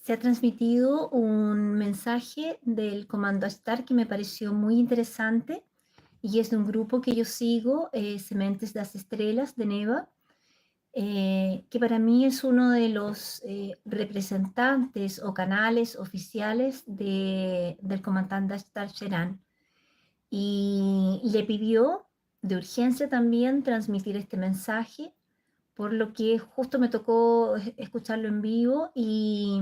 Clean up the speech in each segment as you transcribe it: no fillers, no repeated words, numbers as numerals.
se ha transmitido un mensaje del Comando Ashtar que me pareció muy interesante y es de un grupo que yo sigo, Sementes das Estrelas de Neva, que para mí es uno de los representantes o canales oficiales del comandante Ashtar Sheran. Y le pidió de urgencia también transmitir este mensaje, por lo que justo me tocó escucharlo en vivo y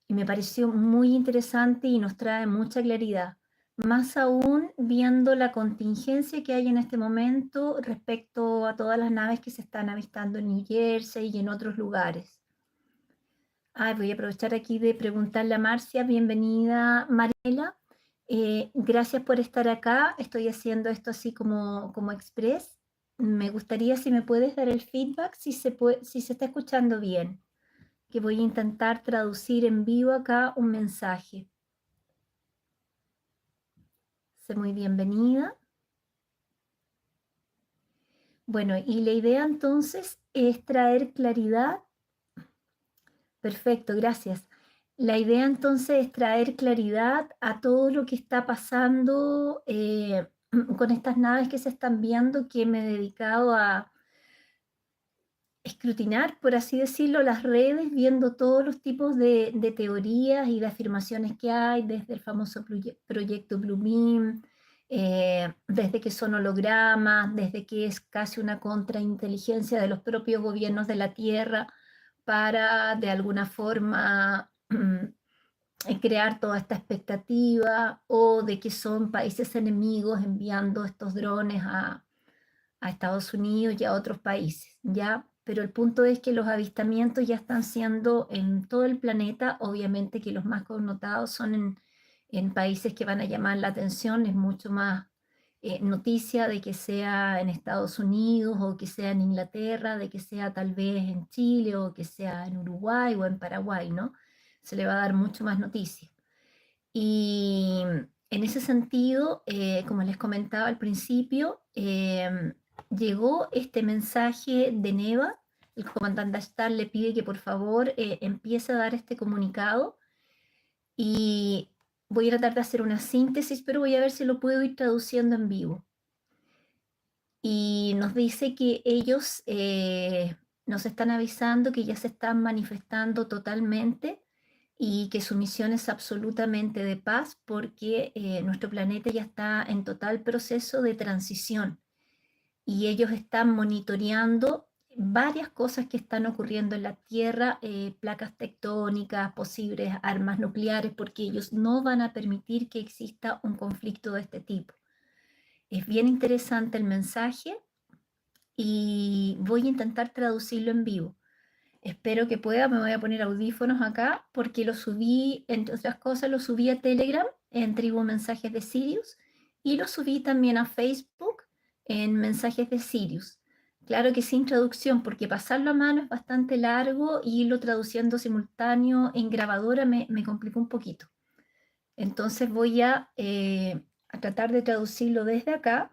me pareció muy interesante y nos trae mucha claridad, más aún viendo la contingencia que hay en este momento respecto a todas las naves que se están avistando en New Jersey y en otros lugares. Voy a aprovechar aquí de preguntarle a Marcia, bienvenida Mariela, gracias por estar acá, estoy haciendo esto así como express. Me gustaría si me puedes dar el feedback si se está escuchando bien, que voy a intentar traducir en vivo acá un mensaje. Sé muy bienvenida. Bueno, y la idea entonces es traer claridad. Perfecto, gracias. La idea entonces es traer claridad a todo lo que está pasando con estas naves que se están viendo, que me he dedicado a escrutinar, por así decirlo, las redes, viendo todos los tipos de teorías y de afirmaciones que hay, desde el famoso proyecto Bluebeam, desde que son hologramas, desde que es casi una contrainteligencia de los propios gobiernos de la Tierra para, de alguna forma, crear toda esta expectativa, o de que son países enemigos enviando estos drones a Estados Unidos y a otros países, ¿ya? Pero el punto es que los avistamientos ya están siendo en todo el planeta, obviamente que los más connotados son en países que van a llamar la atención, es mucho más noticia de que sea en Estados Unidos o que sea en Inglaterra, de que sea tal vez en Chile o que sea en Uruguay o en Paraguay, ¿no? Se le va a dar mucho más noticia. Y en ese sentido, como les comentaba al principio, llegó este mensaje de Neva. El comandante Ashtar le pide que por favor empiece a dar este comunicado y voy a tratar de hacer una síntesis, pero voy a ver si lo puedo ir traduciendo en vivo. Y nos dice que ellos nos están avisando que ya se están manifestando totalmente y que su misión es absolutamente de paz porque nuestro planeta ya está en total proceso de transición y ellos están monitoreando varias cosas que están ocurriendo en la Tierra, placas tectónicas, posibles armas nucleares, porque ellos no van a permitir que exista un conflicto de este tipo. Es bien interesante el mensaje y voy a intentar traducirlo en vivo. Espero que pueda, me voy a poner audífonos acá porque lo subí, entre otras cosas, lo subí a Telegram en Tribu Mensajes de Sirius y lo subí también a Facebook en Mensajes de Sirius. Claro que sin traducción, porque pasarlo a mano es bastante largo y irlo traduciendo simultáneo en grabadora me complicó un poquito. Entonces voy a tratar de traducirlo desde acá.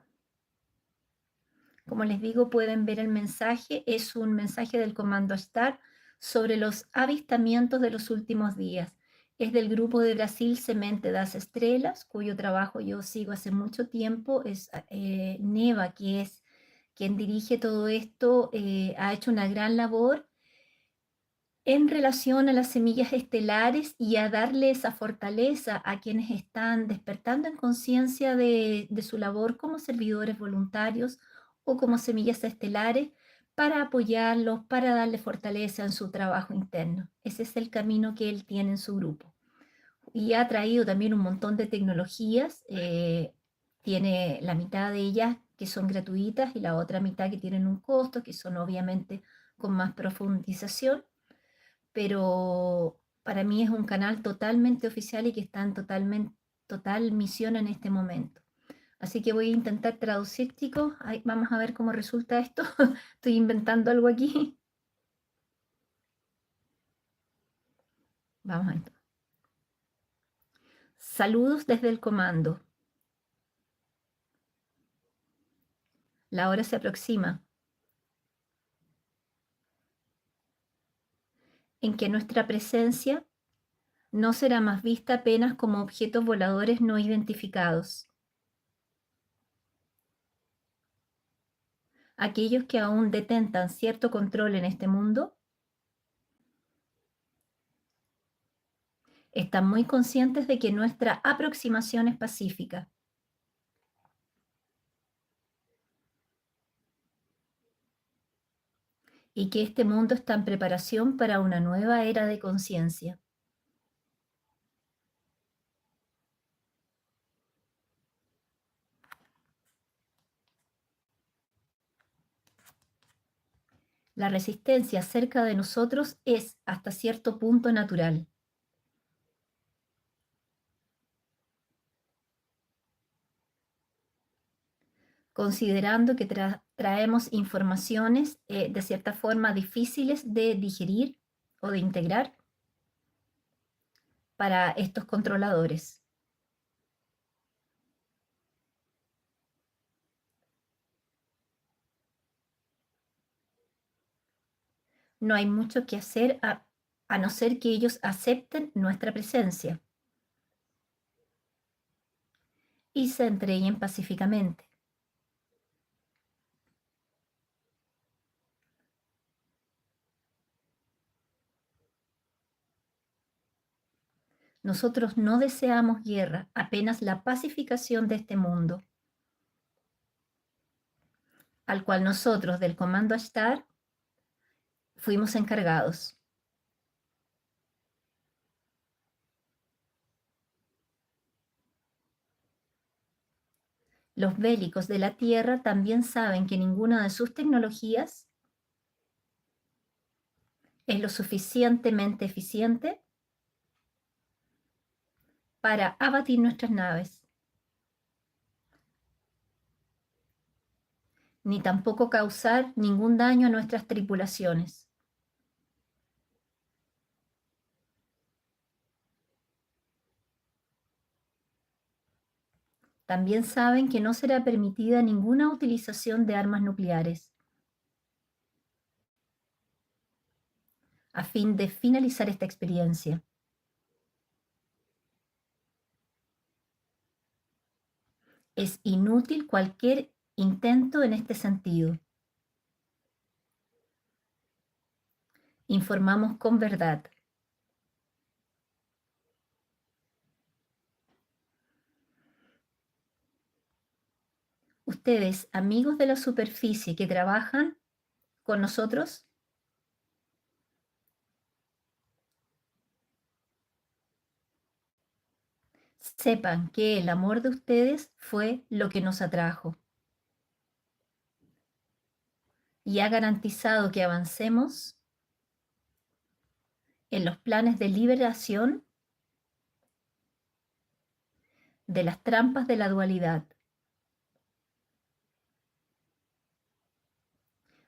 Como les digo, pueden ver el mensaje, es un mensaje del Comando Ashtar sobre los avistamientos de los últimos días. Es del grupo de Brasil Semente das Estrelas, cuyo trabajo yo sigo hace mucho tiempo. Es Neva, que es quien dirige todo esto, ha hecho una gran labor en relación a las semillas estelares y a darle esa fortaleza a quienes están despertando en conciencia de su labor como servidores voluntarios o como semillas estelares, para apoyarlos, para darle fortaleza en su trabajo interno. Ese es el camino que él tiene en su grupo. Y ha traído también un montón de tecnologías, tiene la mitad de ellas que son gratuitas y la otra mitad que tienen un costo, que son obviamente con más profundización, pero para mí es un canal totalmente oficial y que está en total misión en este momento. Así que voy a intentar traducir, chicos. Ay, vamos a ver cómo resulta esto. Estoy inventando algo aquí. Vamos a ver. Saludos desde el comando. La hora se aproxima. en que nuestra presencia no será más vista apenas como objetos voladores no identificados. Aquellos que aún detentan cierto control en este mundo están muy conscientes de que nuestra aproximación es pacífica. Y que este mundo está en preparación para una nueva era de conciencia. La resistencia cerca de nosotros es hasta cierto punto natural. Considerando que traemos informaciones de cierta forma difíciles de digerir o de integrar para estos controladores. No hay mucho que hacer a no ser que ellos acepten nuestra presencia y se entreguen pacíficamente. Nosotros no deseamos guerra, apenas la pacificación de este mundo, al cual nosotros del Comando Ashtar fuimos encargados. Los bélicos de la Tierra también saben que ninguna de sus tecnologías es lo suficientemente eficiente para abatir nuestras naves, ni tampoco causar ningún daño a nuestras tripulaciones. También saben que no será permitida ninguna utilización de armas nucleares, a fin de finalizar esta experiencia. Es inútil cualquier intento en este sentido. Informamos con verdad. Ustedes, amigos de la superficie que trabajan con nosotros, sepan que el amor de ustedes fue lo que nos atrajo y ha garantizado que avancemos en los planes de liberación de las trampas de la dualidad.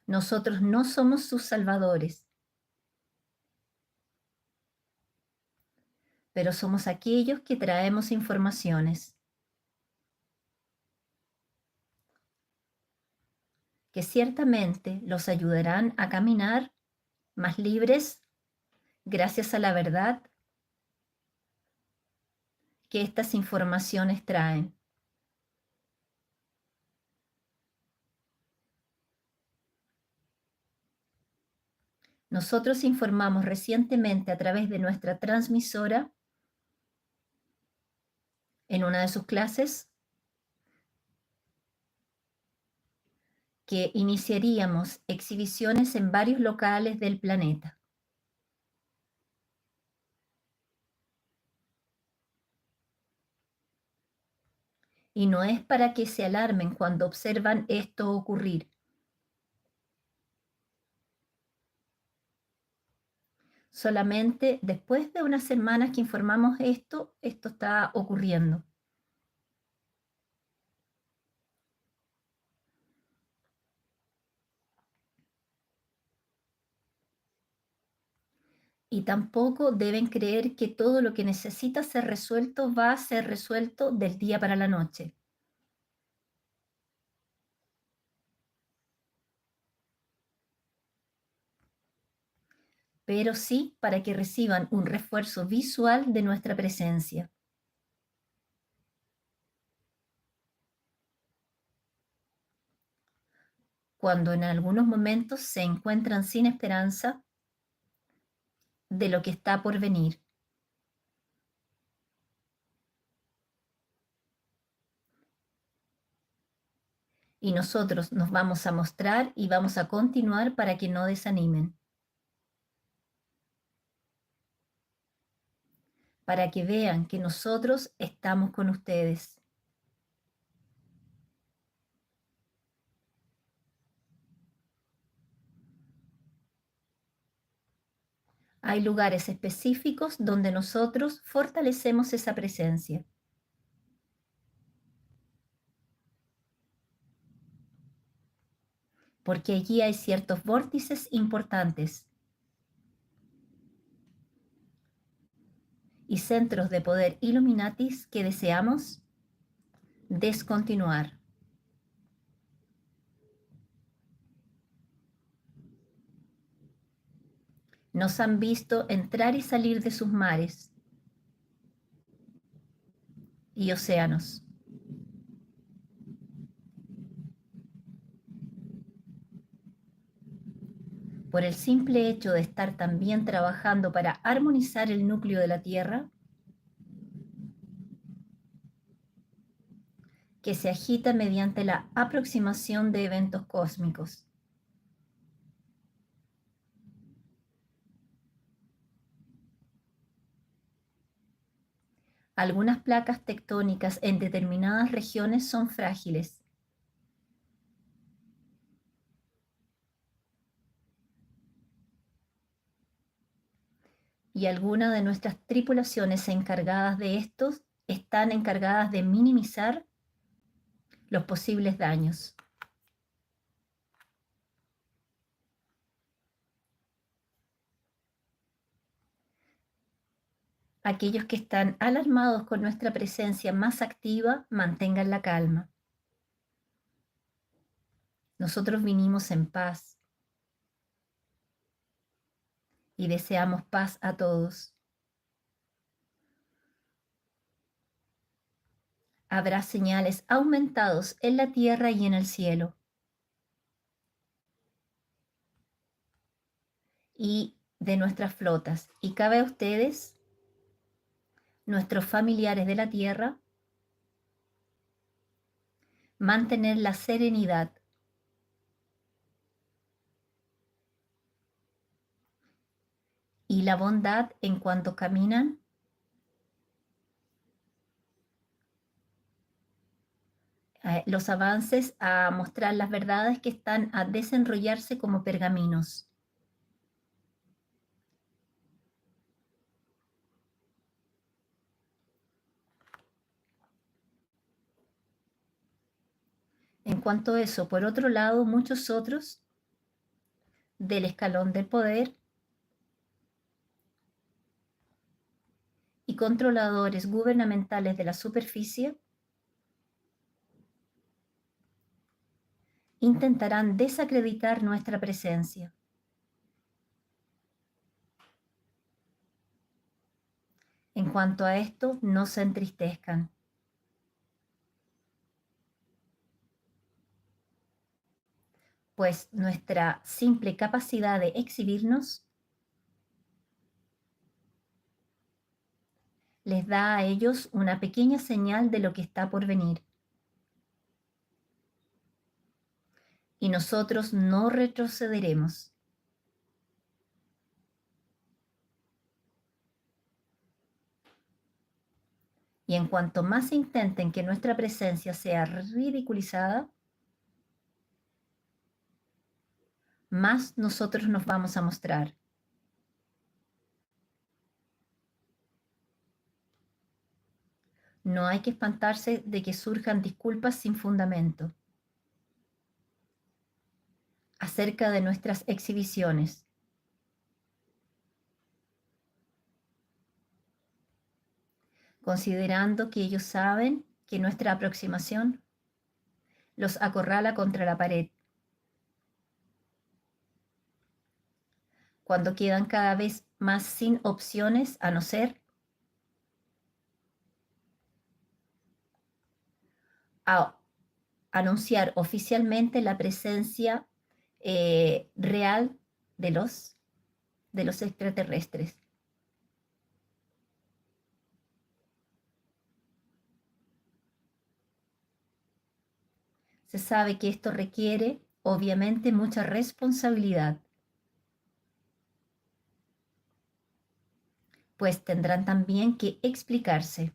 Nosotros no somos sus salvadores, pero somos aquellos que traemos informaciones que ciertamente los ayudarán a caminar más libres gracias a la verdad que estas informaciones traen. Nosotros informamos recientemente a través de nuestra transmisora en una de sus clases que iniciaríamos exhibiciones en varios locales del planeta. Y no es para que se alarmen cuando observan esto ocurrir. Solamente después de unas semanas que informamos esto está ocurriendo. Y tampoco deben creer que todo lo que necesita ser resuelto va a ser resuelto del día para la noche. pero sí para que reciban un refuerzo visual de nuestra presencia. Cuando en algunos momentos se encuentran sin esperanza de lo que está por venir. Y nosotros nos vamos a mostrar y vamos a continuar para que no desanimen. Para que vean que nosotros estamos con ustedes. Hay lugares específicos donde nosotros fortalecemos esa presencia. Porque allí hay ciertos vórtices importantes y centros de poder Illuminatis que deseamos descontinuar. Nos han visto entrar y salir de sus mares y océanos. Por el simple hecho de estar también trabajando para armonizar el núcleo de la Tierra, que se agita mediante la aproximación de eventos cósmicos. Algunas placas tectónicas en determinadas regiones son frágiles. Y algunas de nuestras tripulaciones encargadas de estos están encargadas de minimizar los posibles daños. Aquellos que están alarmados con nuestra presencia más activa, mantengan la calma. Nosotros vinimos en paz y deseamos paz a todos. Habrá señales aumentados en la tierra y en el cielo. Y de nuestras flotas. Y cabe a ustedes, nuestros familiares de la tierra, mantener la serenidad y la bondad en cuanto caminan los avances a mostrar las verdades que están a desenrollarse como pergaminos. En cuanto a eso, por otro lado, muchos otros del escalón del poder y controladores gubernamentales de la superficie intentarán desacreditar nuestra presencia. En cuanto a esto, no se entristezcan. Pues nuestra simple capacidad de exhibirnos les da a ellos una pequeña señal de lo que está por venir. Y nosotros no retrocederemos. Y en cuanto más intenten que nuestra presencia sea ridiculizada, más nosotros nos vamos a mostrar. No hay que espantarse de que surjan disculpas sin fundamento acerca de nuestras exhibiciones. Considerando que ellos saben que nuestra aproximación los acorrala contra la pared. cuando quedan cada vez más sin opciones a no ser a anunciar oficialmente la presencia real de los extraterrestres. Se sabe que esto requiere, obviamente, mucha responsabilidad, pues tendrán también que explicarse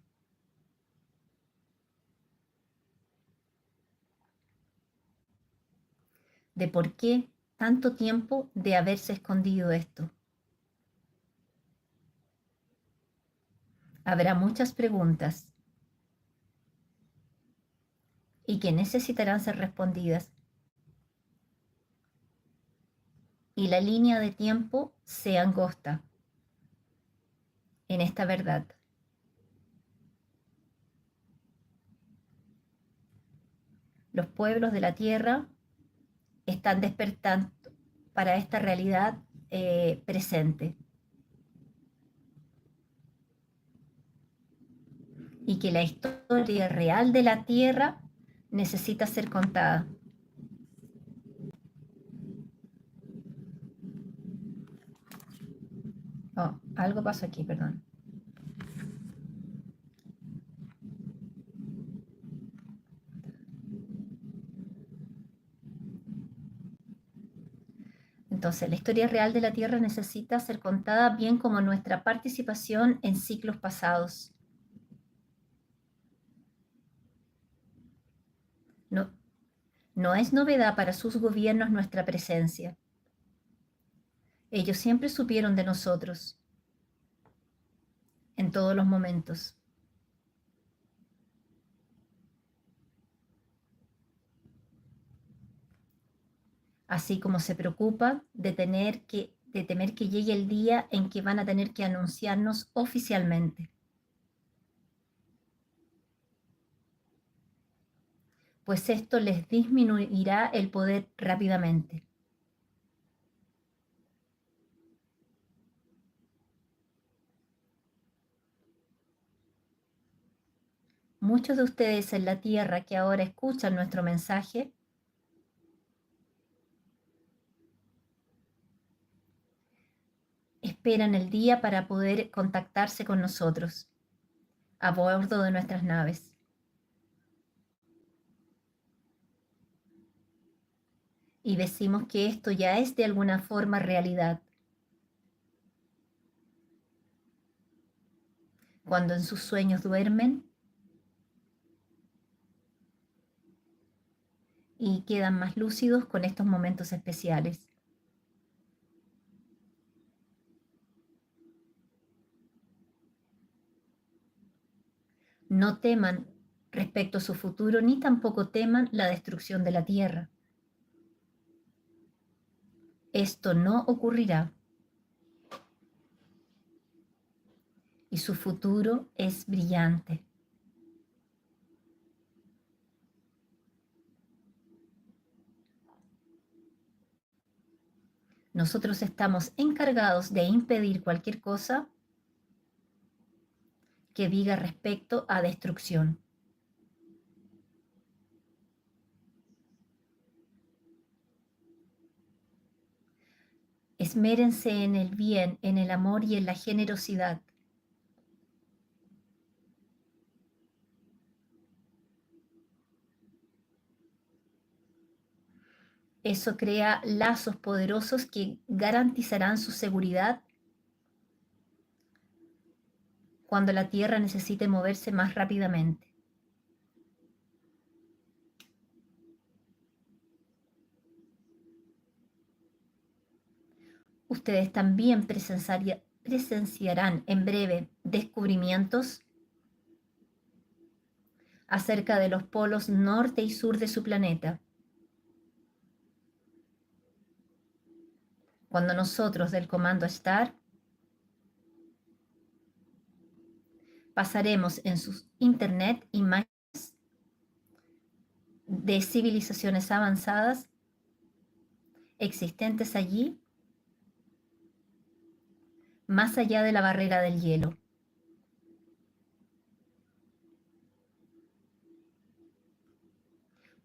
de por qué tanto tiempo de haberse escondido esto. Habrá muchas preguntas y que necesitarán ser respondidas. Y la línea de tiempo se angosta en esta verdad. Los pueblos de la tierra están despertando para esta realidad presente. Y que la historia real de la tierra necesita ser contada. Oh, algo pasó aquí, perdón. Entonces, la historia real de la Tierra necesita ser contada bien como nuestra participación en ciclos pasados. No, no es novedad para sus gobiernos nuestra presencia. Ellos siempre supieron de nosotros, en todos los momentos. Así como se preocupan de temer que llegue el día en que van a tener que anunciarnos oficialmente. Pues esto les disminuirá el poder rápidamente. Muchos de ustedes en la Tierra que ahora escuchan nuestro mensaje esperan el día para poder contactarse con nosotros a bordo de nuestras naves. Y decimos que esto ya es de alguna forma realidad. Cuando en sus sueños duermen y quedan más lúcidos con estos momentos especiales. No teman respecto a su futuro ni tampoco teman la destrucción de la tierra. Esto no ocurrirá. Y su futuro es brillante. Nosotros estamos encargados de impedir cualquier cosa que diga respecto a destrucción. Esmérense en el bien, en el amor y en la generosidad. Eso crea lazos poderosos que garantizarán su seguridad cuando la Tierra necesite moverse más rápidamente. Ustedes también presenciarán en breve descubrimientos acerca de los polos norte y sur de su planeta. Cuando nosotros del Comando Star pasaremos en su internet imágenes de civilizaciones avanzadas existentes allí más allá de la barrera del hielo.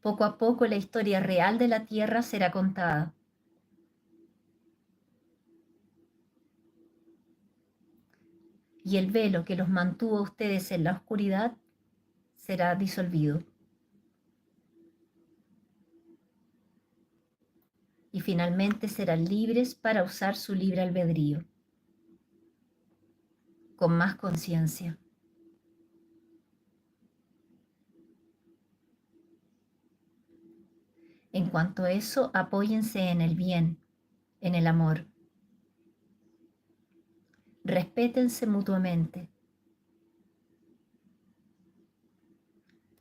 Poco a poco la historia real de la Tierra será contada. Y el velo que los mantuvo a ustedes en la oscuridad será disolvido. Y finalmente serán libres para usar su libre albedrío, con más conciencia. En cuanto a eso, apóyense en el bien, en el amor. Respétense mutuamente.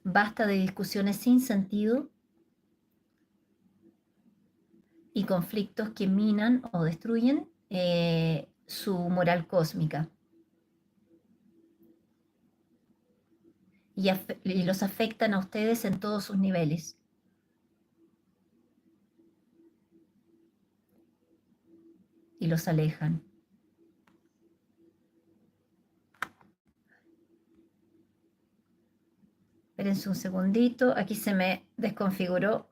Basta de discusiones sin sentido y conflictos que minan o destruyen su moral cósmica y los afectan a ustedes en todos sus niveles. Y los alejan. Espérense un segundito, aquí se me desconfiguró.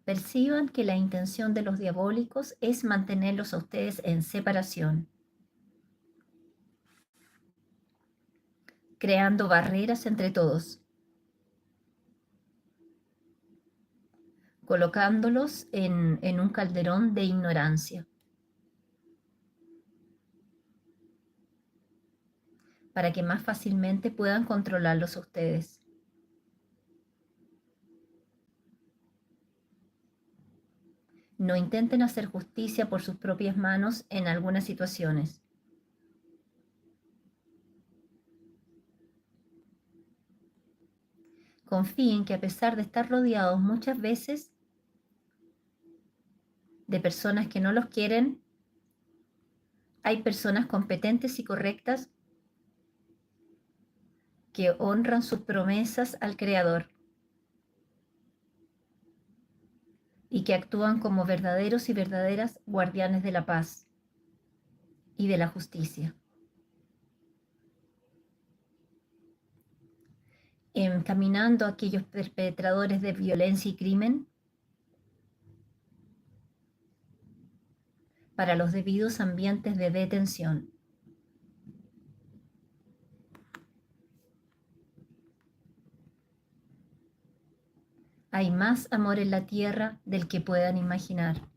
Perciban que la intención de los diabólicos es mantenerlos a ustedes en separación, creando barreras entre todos, colocándolos en un calderón de ignorancia, para que más fácilmente puedan controlarlos a ustedes. No intenten hacer justicia por sus propias manos en algunas situaciones. Confíen que a pesar de estar rodeados muchas veces de personas que no los quieren, hay personas competentes y correctas que honran sus promesas al Creador y que actúan como verdaderos y verdaderas guardianes de la paz y de la justicia, encaminando a aquellos perpetradores de violencia y crimen para los debidos ambientes de detención. Hay más amor en la tierra del que puedan imaginar.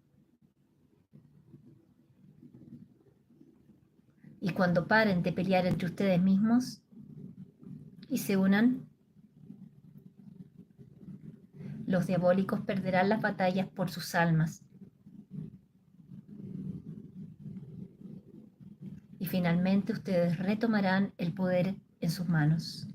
Y cuando paren de pelear entre ustedes mismos y se unan, los diabólicos perderán las batallas por sus almas. Y finalmente ustedes retomarán el poder en sus manos.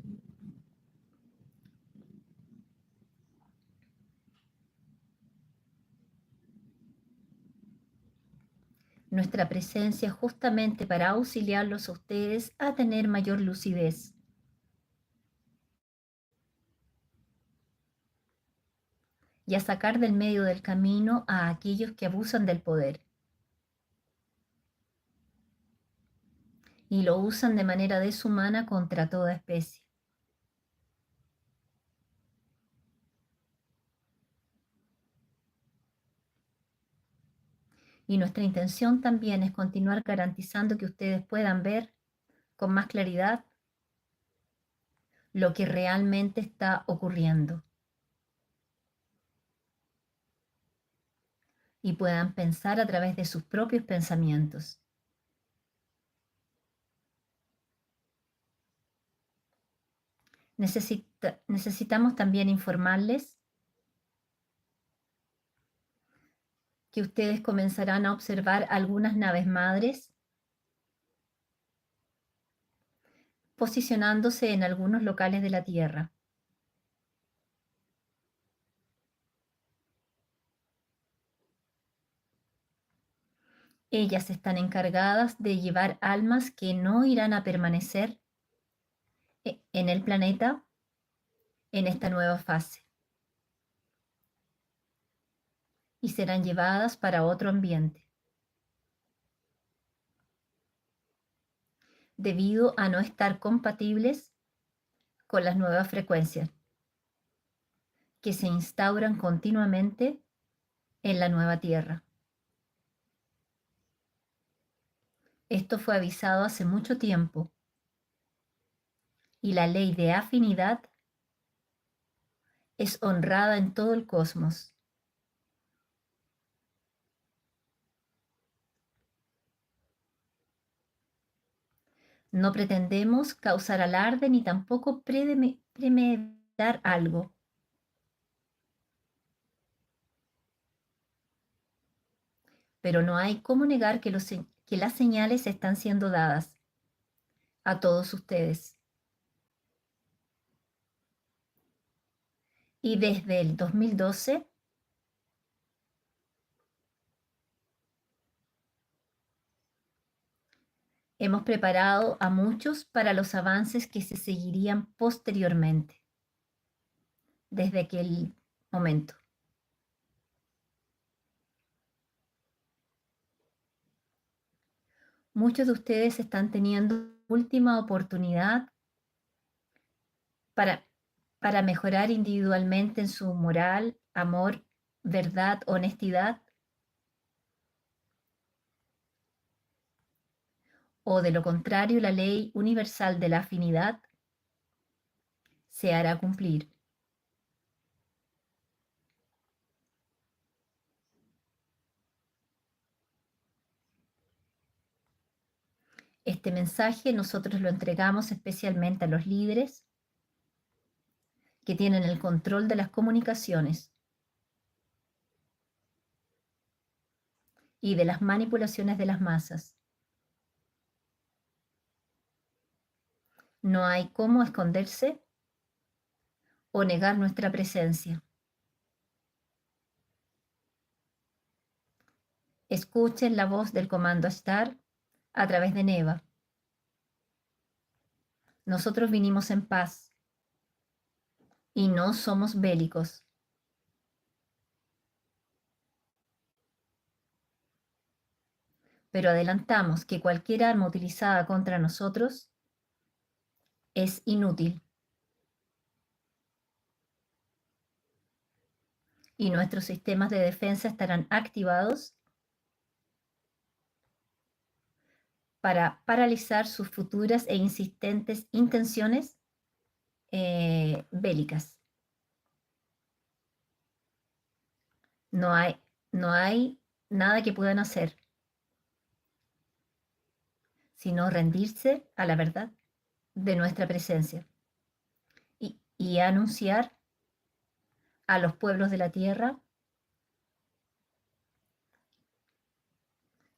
Nuestra presencia justamente para auxiliarlos a ustedes a tener mayor lucidez. Y a sacar del medio del camino a aquellos que abusan del poder. Y lo usan de manera deshumana contra toda especie. Y nuestra intención también es continuar garantizando que ustedes puedan ver con más claridad lo que realmente está ocurriendo. Y puedan pensar a través de sus propios pensamientos. Necesitamos también informarles que ustedes comenzarán a observar algunas naves madres posicionándose en algunos locales de la Tierra. Ellas están encargadas de llevar almas que no irán a permanecer en el planeta en esta nueva fase y serán llevadas para otro ambiente, debido a no estar compatibles con las nuevas frecuencias que se instauran continuamente en la nueva Tierra. Esto fue avisado hace mucho tiempo y la ley de afinidad es honrada en todo el cosmos. No pretendemos causar alarde ni tampoco premeditar algo. Pero no hay cómo negar que las señales están siendo dadas a todos ustedes. Y desde el 2012 hemos preparado a muchos para los avances que se seguirían posteriormente, desde aquel momento. Muchos de ustedes están teniendo última oportunidad para mejorar individualmente en su moral, amor, verdad, honestidad, o de lo contrario, la ley universal de la afinidad se hará cumplir. Este mensaje nosotros lo entregamos especialmente a los líderes que tienen el control de las comunicaciones y de las manipulaciones de las masas. No hay cómo esconderse o negar nuestra presencia. Escuchen la voz del comando Ashtar a través de Neva. Nosotros vinimos en paz y no somos bélicos. Pero adelantamos que cualquier arma utilizada contra nosotros es inútil. Y nuestros sistemas de defensa estarán activados para paralizar sus futuras e insistentes intenciones bélicas. No hay nada que puedan hacer sino rendirse a la verdad de nuestra presencia y anunciar a los pueblos de la tierra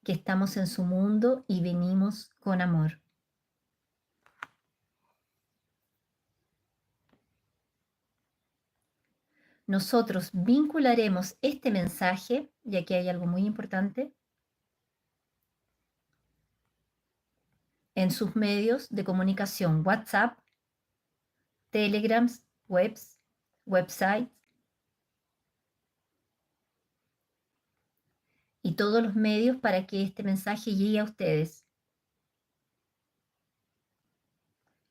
que estamos en su mundo y venimos con amor. Nosotros vincularemos este mensaje, y aquí hay algo muy importante, en sus medios de comunicación, WhatsApp, Telegrams, websites y todos los medios para que este mensaje llegue a ustedes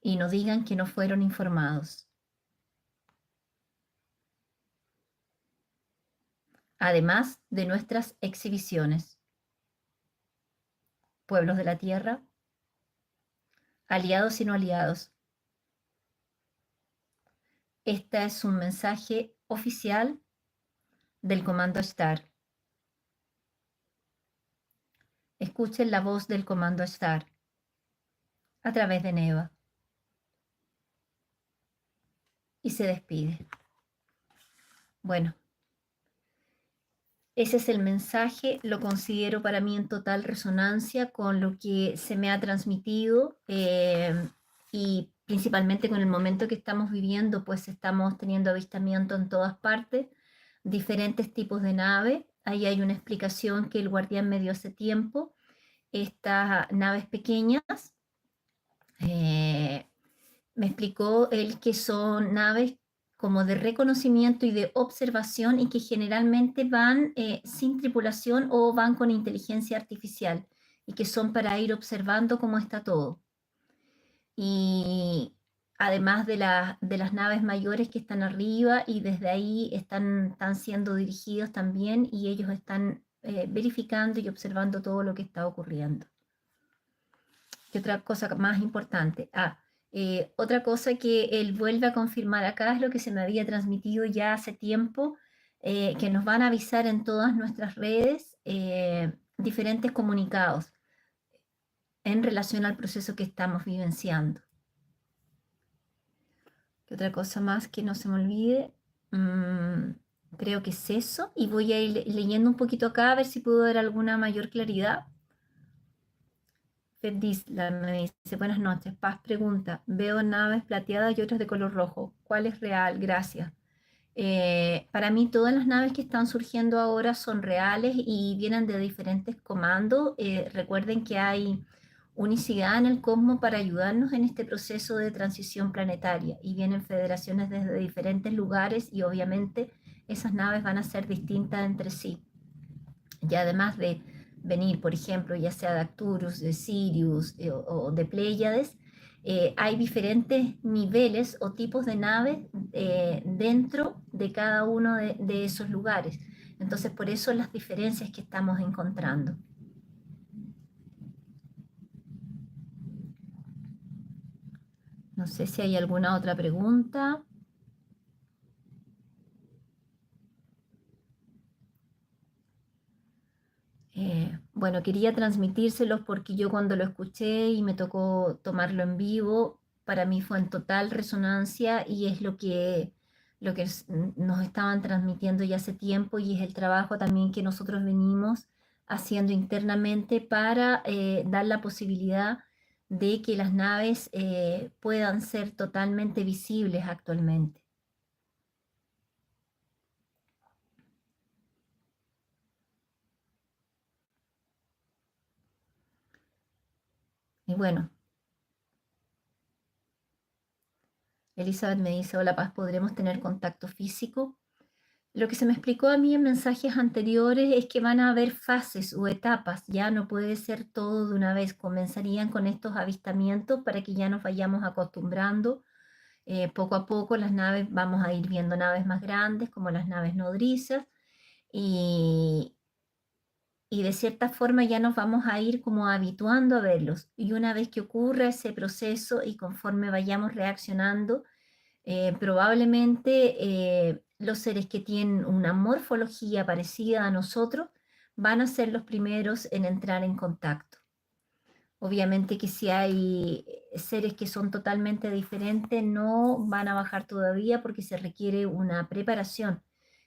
y no digan que no fueron informados. Además de nuestras exhibiciones. Pueblos de la tierra, aliados y no aliados. Este es un mensaje oficial del comando Ashtar. Escuchen la voz del comando Ashtar a través de Neva. Y se despide. Bueno, ese es el mensaje, lo considero para mí en total resonancia con lo que se me ha transmitido y principalmente con el momento que estamos viviendo, pues estamos teniendo avistamiento en todas partes, diferentes tipos de naves. Ahí hay una explicación que el guardián me dio hace tiempo. Estas naves pequeñas, me explicó él que son naves como de reconocimiento y de observación, y que generalmente van sin tripulación o van con inteligencia artificial, y que son para ir observando cómo está todo. Y además de las naves mayores que están arriba, y desde ahí están siendo dirigidos también, y ellos están verificando y observando todo lo que está ocurriendo. ¿Qué otra cosa más importante? Otra cosa que él vuelve a confirmar acá es lo que se me había transmitido ya hace tiempo, que nos van a avisar en todas nuestras redes diferentes comunicados en relación al proceso que estamos vivenciando. ¿Qué otra cosa más que no se me olvide? Creo que es eso, y voy a ir leyendo un poquito acá a ver si puedo dar alguna mayor claridad. Ferdisla me dice, buenas noches. Paz pregunta, veo naves plateadas y otras de color rojo. ¿Cuál es real? Gracias. Para mí todas las naves que están surgiendo ahora son reales y vienen de diferentes comandos. Recuerden que hay unicidad en el cosmos para ayudarnos en este proceso de transición planetaria, y vienen federaciones desde diferentes lugares, y obviamente esas naves van a ser distintas entre sí. Y además de venir, por ejemplo, ya sea de Arcturus, de Sirius o de Pléyades, hay diferentes niveles o tipos de naves dentro de cada uno de esos lugares. Entonces, por eso las diferencias que estamos encontrando. No sé si hay alguna otra pregunta. Bueno, quería transmitírselos porque yo cuando lo escuché y me tocó tomarlo en vivo, para mí fue en total resonancia, y es lo que nos estaban transmitiendo ya hace tiempo, y es el trabajo también que nosotros venimos haciendo internamente para dar la posibilidad de que las naves puedan ser totalmente visibles actualmente. Y bueno, Elizabeth me dice, hola Paz, ¿podremos tener contacto físico? Lo que se me explicó a mí en mensajes anteriores es que van a haber fases o etapas, ya no puede ser todo de una vez. Comenzarían con estos avistamientos para que ya nos vayamos acostumbrando. Poco a poco las naves, vamos a ir viendo naves más grandes como las naves nodrizas, y, y de cierta forma ya nos vamos a ir como habituando a verlos. Y una vez que ocurra ese proceso y conforme vayamos reaccionando, probablemente los seres que tienen una morfología parecida a nosotros van a ser los primeros en entrar en contacto. Obviamente que si hay seres que son totalmente diferentes, no van a bajar todavía porque se requiere una preparación.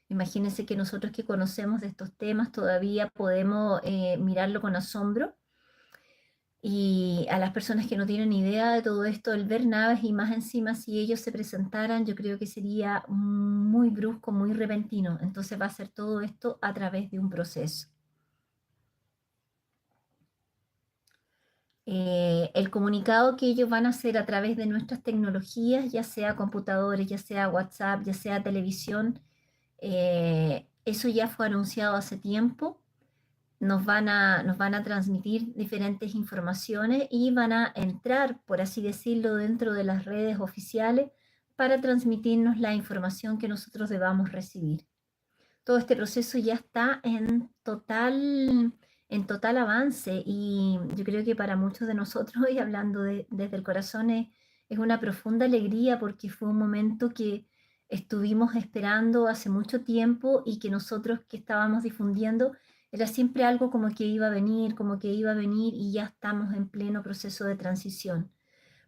Imagínense que nosotros que conocemos de estos temas todavía podemos mirarlo con asombro, y a las personas que no tienen idea de todo esto, el ver naves y más encima si ellos se presentaran, yo creo que sería muy brusco, muy repentino. Entonces va a ser todo esto a través de un proceso. El comunicado que ellos van a hacer a través de nuestras tecnologías, ya sea computadores, ya sea WhatsApp, ya sea televisión, eso ya fue anunciado hace tiempo. Nos van a transmitir diferentes informaciones y van a entrar, por así decirlo, dentro de las redes oficiales para transmitirnos la información que nosotros debamos recibir. Todo este proceso ya está en total avance, y yo creo que para muchos de nosotros, y hablando desde el corazón, es una profunda alegría porque fue un momento que estuvimos esperando hace mucho tiempo, y que nosotros que estábamos difundiendo era siempre algo como que iba a venir, como que iba a venir, y ya estamos en pleno proceso de transición.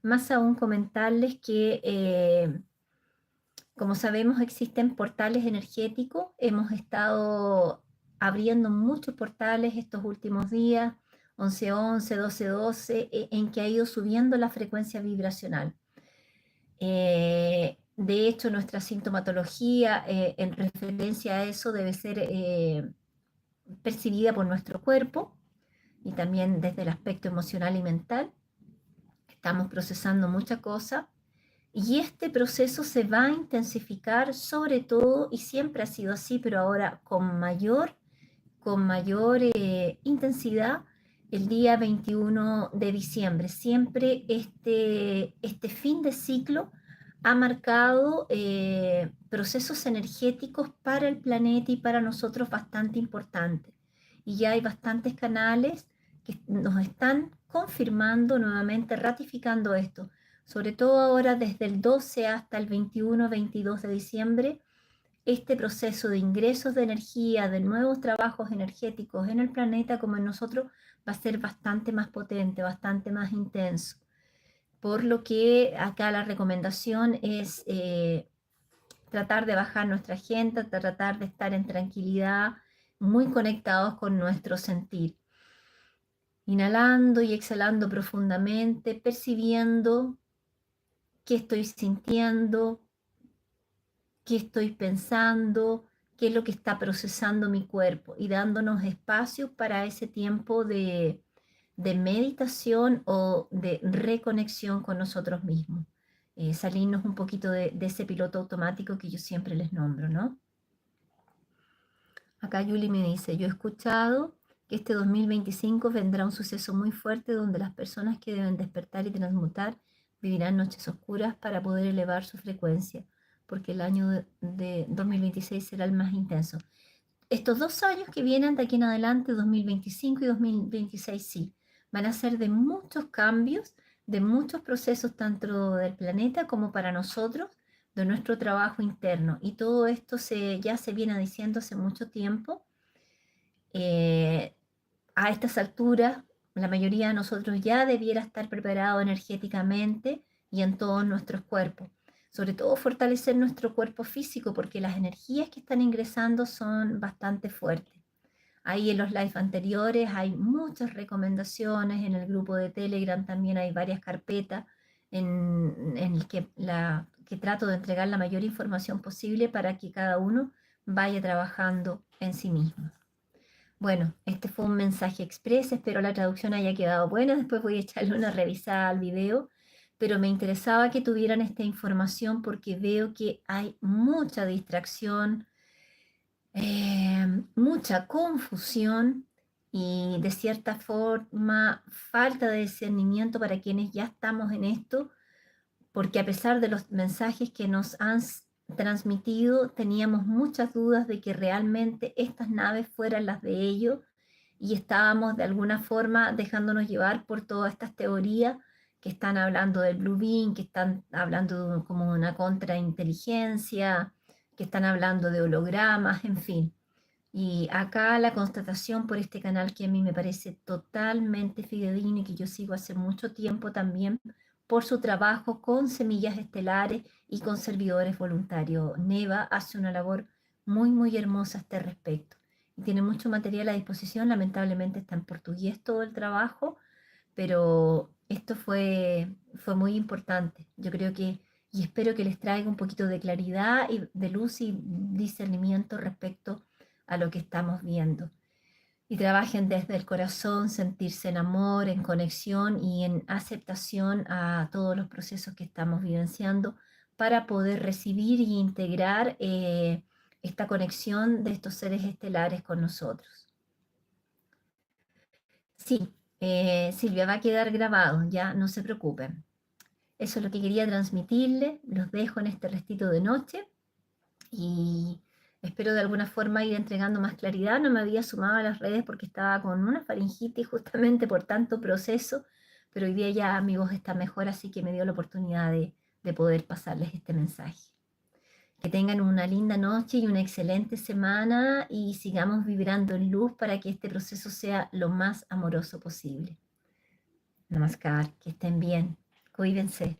Más aún comentarles que como sabemos, existen portales energéticos. Hemos estado abriendo muchos portales estos últimos días, 11-11, 12-12, en que ha ido subiendo la frecuencia vibracional. De hecho, nuestra sintomatología en referencia a eso debe ser percibida por nuestro cuerpo, y también desde el aspecto emocional y mental. Estamos procesando mucha cosa. Y este proceso se va a intensificar sobre todo, y siempre ha sido así, pero ahora con mayor intensidad, el día 21 de diciembre. Siempre este fin de ciclo ha marcado procesos energéticos para el planeta y para nosotros bastante importantes. Y ya hay bastantes canales que nos están confirmando nuevamente, ratificando esto. Sobre todo ahora desde el 12 hasta el 21-22 de diciembre, este proceso de ingresos de energía, de nuevos trabajos energéticos en el planeta como en nosotros, va a ser bastante más potente, bastante más intenso. Por lo que acá la recomendación es tratar de bajar nuestra agenda, tratar de estar en tranquilidad, muy conectados con nuestro sentir. Inhalando y exhalando profundamente, percibiendo qué estoy sintiendo, qué estoy pensando, qué es lo que está procesando mi cuerpo y dándonos espacio para ese tiempo de meditación o de reconexión con nosotros mismos. Salirnos un poquito de ese piloto automático que yo siempre les nombro, ¿no? Acá Yuli me dice, yo he escuchado que este 2025 vendrá un suceso muy fuerte donde las personas que deben despertar y transmutar vivirán noches oscuras para poder elevar su frecuencia, porque el año de 2026 será el más intenso. Estos 2 años que vienen de aquí en adelante, 2025 y 2026, sí, van a ser de muchos cambios, de muchos procesos, tanto del planeta como para nosotros, de nuestro trabajo interno. Y todo esto ya se viene diciendo hace mucho tiempo. A estas alturas, la mayoría de nosotros ya debiera estar preparado energéticamente y en todos nuestros cuerpos. Sobre todo fortalecer nuestro cuerpo físico porque las energías que están ingresando son bastante fuertes. Ahí en los live anteriores hay muchas recomendaciones, en el grupo de Telegram también hay varias carpetas en el que trato de entregar la mayor información posible para que cada uno vaya trabajando en sí mismo. Bueno, este fue un mensaje express, espero la traducción haya quedado buena, después voy a echarle una revisada al video, pero me interesaba que tuvieran esta información porque veo que hay mucha distracción, mucha confusión y de cierta forma falta de discernimiento para quienes ya estamos en esto, porque a pesar de los mensajes que nos han transmitido, teníamos muchas dudas de que realmente estas naves fueran las de ellos y estábamos de alguna forma dejándonos llevar por todas estas teorías que están hablando del Blue Beam, que están hablando como una contrainteligencia, que están hablando de hologramas, en fin. Y acá la constatación por este canal que a mí me parece totalmente fidedigno y que yo sigo hace mucho tiempo también por su trabajo con semillas estelares y con servidores voluntarios. Neva hace una labor muy, muy hermosa a este respecto. Y tiene mucho material a disposición, lamentablemente está en portugués todo el trabajo, pero esto fue muy importante. Yo creo que, y espero que les traiga un poquito de claridad y de luz y discernimiento respecto a lo que estamos viendo. Y trabajen desde el corazón, sentirse en amor, en conexión y en aceptación a todos los procesos que estamos vivenciando para poder recibir y integrar esta conexión de estos seres estelares con nosotros. Sí, Silvia, va a quedar grabado, ya no se preocupen. Eso es lo que quería transmitirle. Los dejo en este restito de noche y espero de alguna forma ir entregando más claridad. No me había sumado a las redes porque estaba con una faringitis justamente por tanto proceso, pero hoy día ya mi voz está mejor, así que me dio la oportunidad de poder pasarles este mensaje. Que tengan una linda noche y una excelente semana y sigamos vibrando en luz para que este proceso sea lo más amoroso posible. Namaskar, que estén bien, cuídense.